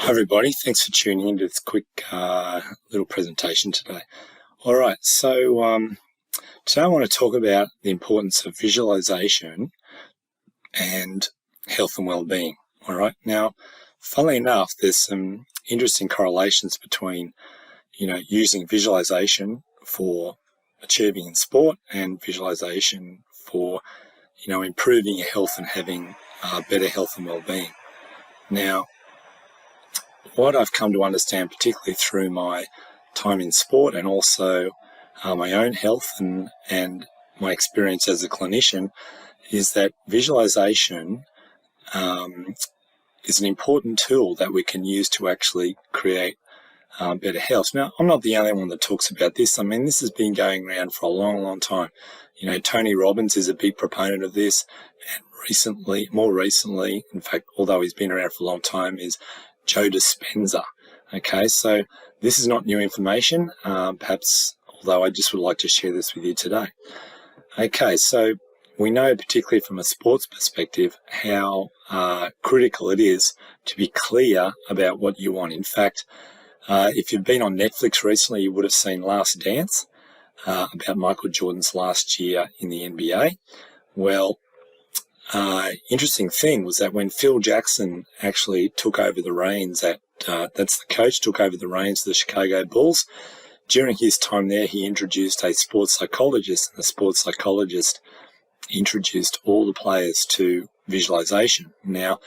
Hi everybody, thanks for tuning in to this quick little presentation today. All right, so today I want to talk about the importance of visualization and health and well-being. All right, now, funnily enough, there's some interesting correlations between, using visualization for achieving in sport and visualization for, improving your health and having better health and well-being. Now, what I've come to understand, particularly through my time in sport and also my own health and my experience as a clinician, is that visualization is an important tool that we can use to actually create better health. Now, I'm not the only one that talks about this. I mean, this has been going around for a long, long time. Tony Robbins is a big proponent of this, and more recently, in fact, although he's been around for a long time, is Joe Dispenza. Okay, so this is not new information, perhaps, although I just would like to share this with you today. Okay, so we know, particularly from a sports perspective, how critical it is to be clear about what you want. In fact, if you've been on Netflix recently, you would have seen Last Dance, about Michael Jordan's last year in the NBA. Well, interesting thing was that when Phil Jackson actually took over the reins that's the coach, took over the reins of the Chicago Bulls, during his time there, he introduced a sports psychologist, and the sports psychologist introduced all the players to visualization. Now,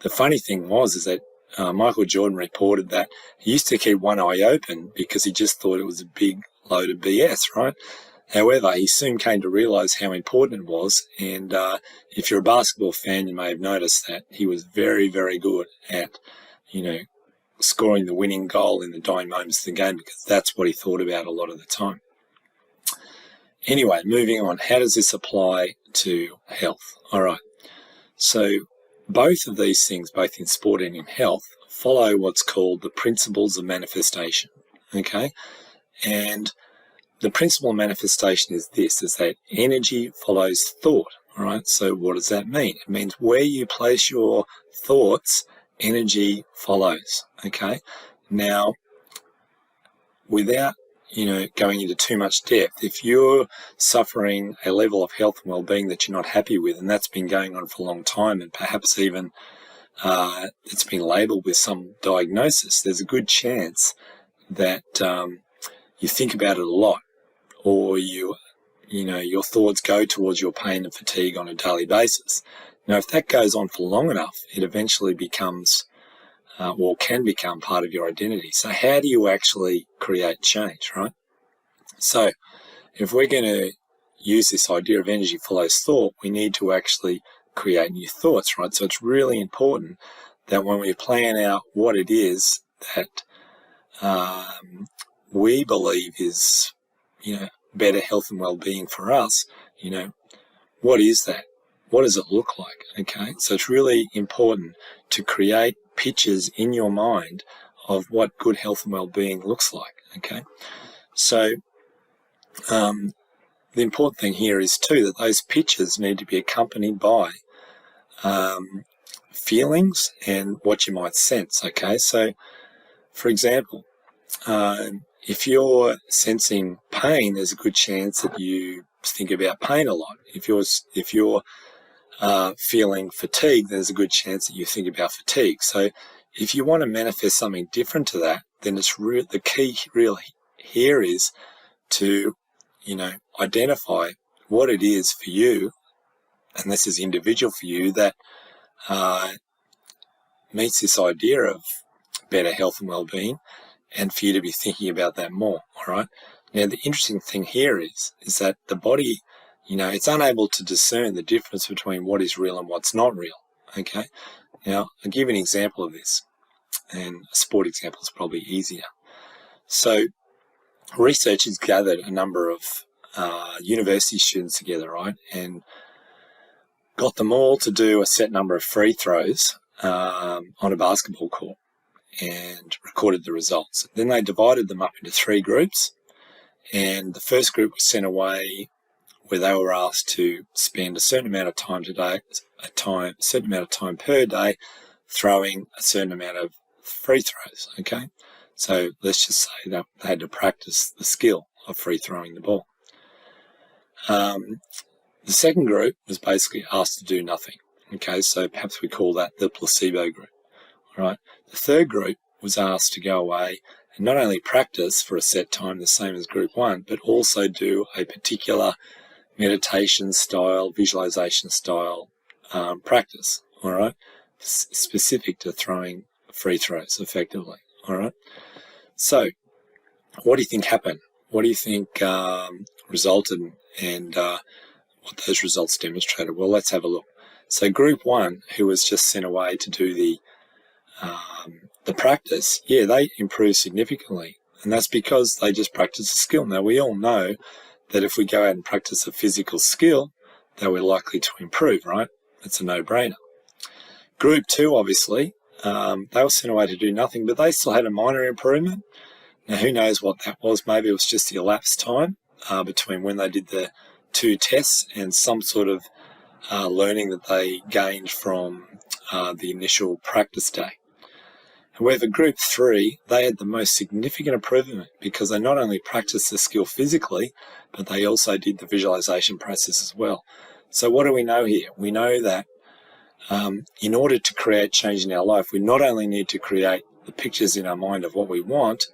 the funny thing is that Michael Jordan reported that he used to keep one eye open because he just thought it was a big load of BS, right? However, he soon came to realize how important it was, and if you're a basketball fan, you may have noticed that he was very, very good at, scoring the winning goal in the dying moments of the game, because that's what he thought about a lot of the time. Anyway, moving on, how does this apply to health? All right, so both of these things, both in sport and in health, follow what's called the principles of manifestation, okay? And the principle of manifestation is this, is that energy follows thought, all right? So what does that mean? It means where you place your thoughts, energy follows, okay? Now, without, going into too much depth, if you're suffering a level of health and well-being that you're not happy with, and that's been going on for a long time, and perhaps even it's been labelled with some diagnosis, there's a good chance that you think about it a lot, or your thoughts go towards your pain and fatigue on a daily basis. Now, if that goes on for long enough, it eventually becomes, can become part of your identity. So how do you actually create change, right? So if we're going to use this idea of energy follows thought, we need to actually create new thoughts, right? So it's really important that when we plan out what it is that we believe is, better health and well-being for us, what is that? What does it look like? Okay, so it's really important to create pictures in your mind of what good health and well-being looks like. Okay, so the important thing here is too that those pictures need to be accompanied by feelings and what you might sense. Okay, so for example, if you're sensing pain, there's a good chance that you think about pain a lot. If you're feeling fatigue, there's a good chance that you think about fatigue. So if you want to manifest something different to that, then it's the key really here is to, identify what it is for you, and this is individual for you, that meets this idea of better health and well-being, and for you to be thinking about that more, all right? Now, the interesting thing here is that the body, it's unable to discern the difference between what is real and what's not real, okay? Now, I'll give an example of this, and a sport example is probably easier. So, researchers gathered a number of university students together, right, and got them all to do a set number of free throws on a basketball court, and recorded the results. Then they divided them up into three groups, and the first group was sent away where they were asked to spend a certain amount of time per day throwing a certain amount of free throws, okay? So let's just say that they had to practice the skill of free throwing the ball. The second group was basically asked to do nothing, okay? So perhaps we call that the placebo group, all right? The third group was asked to go away and not only practice for a set time, the same as group one, but also do a particular meditation style, visualization style practice, all right? Specific to throwing free throws effectively, all right? So what do you think happened? What do you think resulted and what those results demonstrated? Well, let's have a look. So group one, who was just sent away to do the practice, yeah, they improved significantly. And that's because they just practiced a skill. Now, we all know that if we go out and practice a physical skill, that we're likely to improve, right? It's a no-brainer. Group two, obviously, they were sent away to do nothing, but they still had a minor improvement. Now, who knows what that was? Maybe it was just the elapsed time between when they did the two tests and some sort of learning that they gained from the initial practice day. However, group three, they had the most significant improvement because they not only practiced the skill physically, but they also did the visualization process as well. So what do we know here? We know that in order to create change in our life, we not only need to create the pictures in our mind of what we want,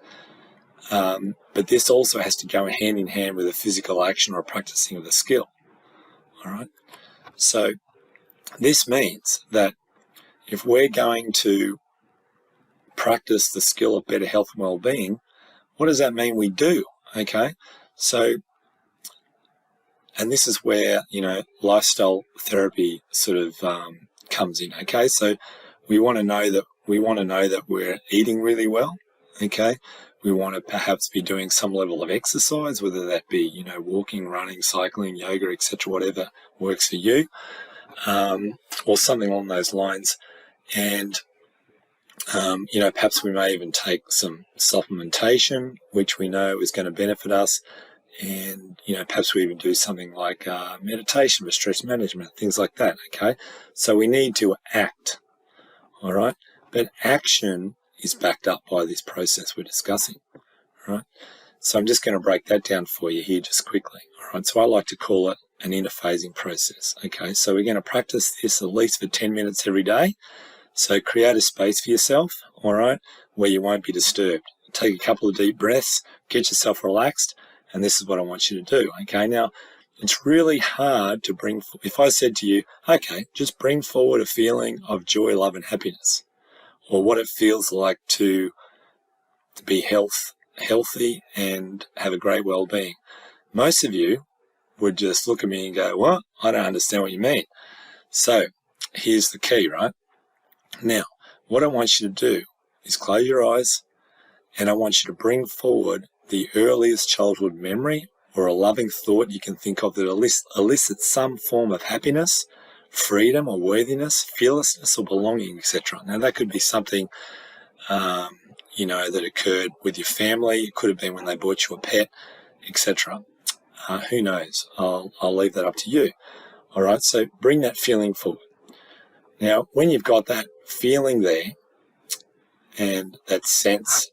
but this also has to go hand in hand with a physical action or practicing of the skill. All right. So this means that if we're going to practice the skill of better health and well-being, what does that mean we do? Okay. So, and this is where, lifestyle therapy sort of comes in. Okay. So we want to know that we're eating really well. Okay. We want to perhaps be doing some level of exercise, whether that be, walking, running, cycling, yoga, etc., whatever works for you, or something along those lines. And, perhaps we may even take some supplementation, which we know is going to benefit us. And, perhaps we even do something like meditation for stress management, things like that. Okay. So we need to act. All right. But action is backed up by this process we're discussing, all right? So I'm just going to break that down for you here just quickly, all right? So I like to call it an interphasing process, okay? So we're going to practice this at least for 10 minutes every day. So create a space for yourself, all right, where you won't be disturbed. Take a couple of deep breaths, get yourself relaxed, and this is what I want you to do, okay? Now, it's really hard to bring, if I said to you, okay, just bring forward a feeling of joy, love, and happiness, or what it feels like to be healthy and have a great well-being. Most of you would just look at me and go, what? I don't understand what you mean. So here's the key, right? Now, what I want you to do is close your eyes and I want you to bring forward the earliest childhood memory or a loving thought you can think of that elicits some form of happiness, freedom or worthiness, fearlessness or belonging, etc. Now that could be something, that occurred with your family. It could have been when they bought you a pet, etc. Who knows? I'll leave that up to you. All right, so bring that feeling forward. Now, when you've got that feeling there and that sense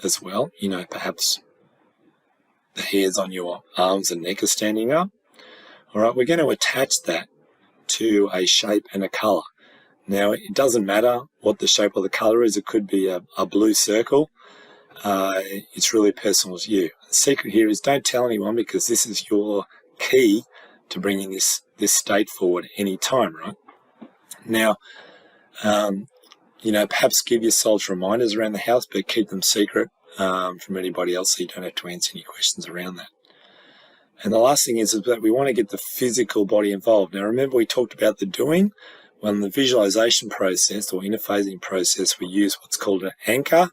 as well, perhaps the hairs on your arms and neck are standing up. All right, we're going to attach that to a shape and a color. Now, it doesn't matter what the shape of the color is. It could be a blue circle. It's really personal to you. The secret here is don't tell anyone because this is your key to bringing this state forward any time, right? Now, perhaps give yourselves reminders around the house, but keep them secret from anybody else so you don't have to answer any questions around that. And the last thing is that we want to get the physical body involved. Now, remember we talked about the doing? Well, in the visualization process or interphasing process, we use what's called an anchor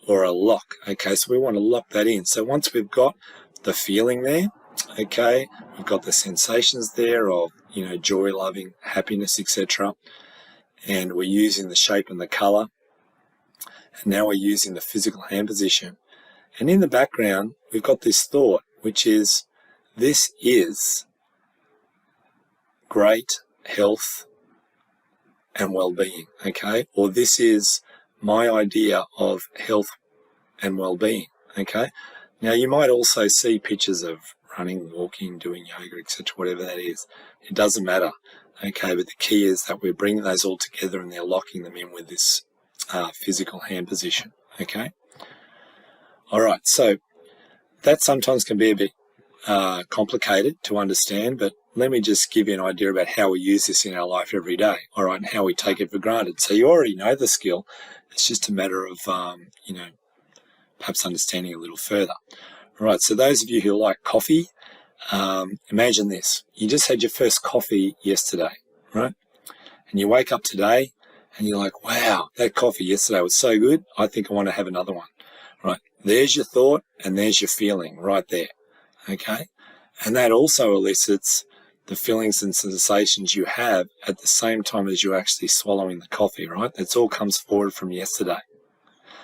or a lock. Okay, so we want to lock that in. So once we've got the feeling there, okay, we've got the sensations there of, joy, loving, happiness, etc. And we're using the shape and the color. And now we're using the physical hand position. And in the background, we've got this thought, which is, this is great health and well-being, okay? Or this is my idea of health and well-being, okay? Now, you might also see pictures of running, walking, doing yoga, etc., whatever that is. It doesn't matter, okay? But the key is that we're bringing those all together and they're locking them in with this physical hand position, okay? All right, so that sometimes can be a bit complicated to understand, but let me just give you an idea about how we use this in our life every day, all right, and how we take it for granted. So you already know the skill. It's just a matter of, perhaps understanding a little further. All right, so those of you who like coffee, imagine this. You just had your first coffee yesterday, right? And you wake up today and you're like, wow, that coffee yesterday was so good. I think I want to have another one, right? There's your thought and there's your feeling right there, okay? And that also elicits the feelings and sensations you have at the same time as you're actually swallowing the coffee, right? That's all comes forward from yesterday.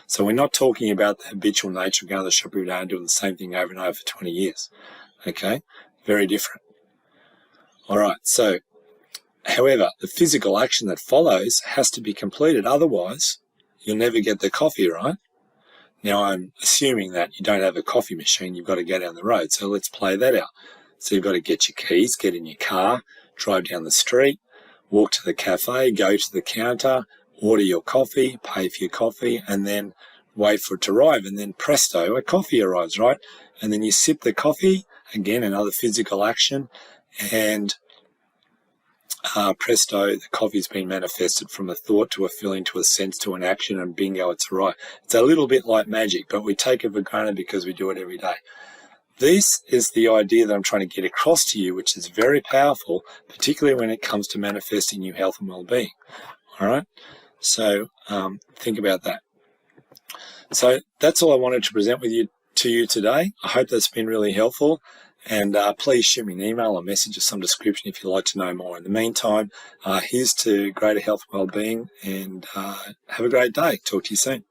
So we're not talking about the habitual nature of going to the shop every day and doing the same thing over and over for 20 years, okay? Very different. All right, so, however, the physical action that follows has to be completed. Otherwise, you'll never get the coffee, right? Now, I'm assuming that you don't have a coffee machine. You've got to go down the road. So let's play that out. So you've got to get your keys, get in your car, drive down the street, walk to the cafe, go to the counter, order your coffee, pay for your coffee, and then wait for it to arrive. And then presto, a coffee arrives, right? And then you sip the coffee, again, another physical action, and presto, the coffee's been manifested from a thought to a feeling to a sense to an action, and bingo, it's arrived. It's a little bit like magic, but we take it for granted because we do it every day. This is the idea that I'm trying to get across to you, which is very powerful, particularly when it comes to manifesting new health and well-being. All right? So think about that. So that's all I wanted to present to you today. I hope that's been really helpful. And please shoot me an email or message of some description if you'd like to know more. In the meantime, here's to greater health and well-being, and have a great day. Talk to you soon.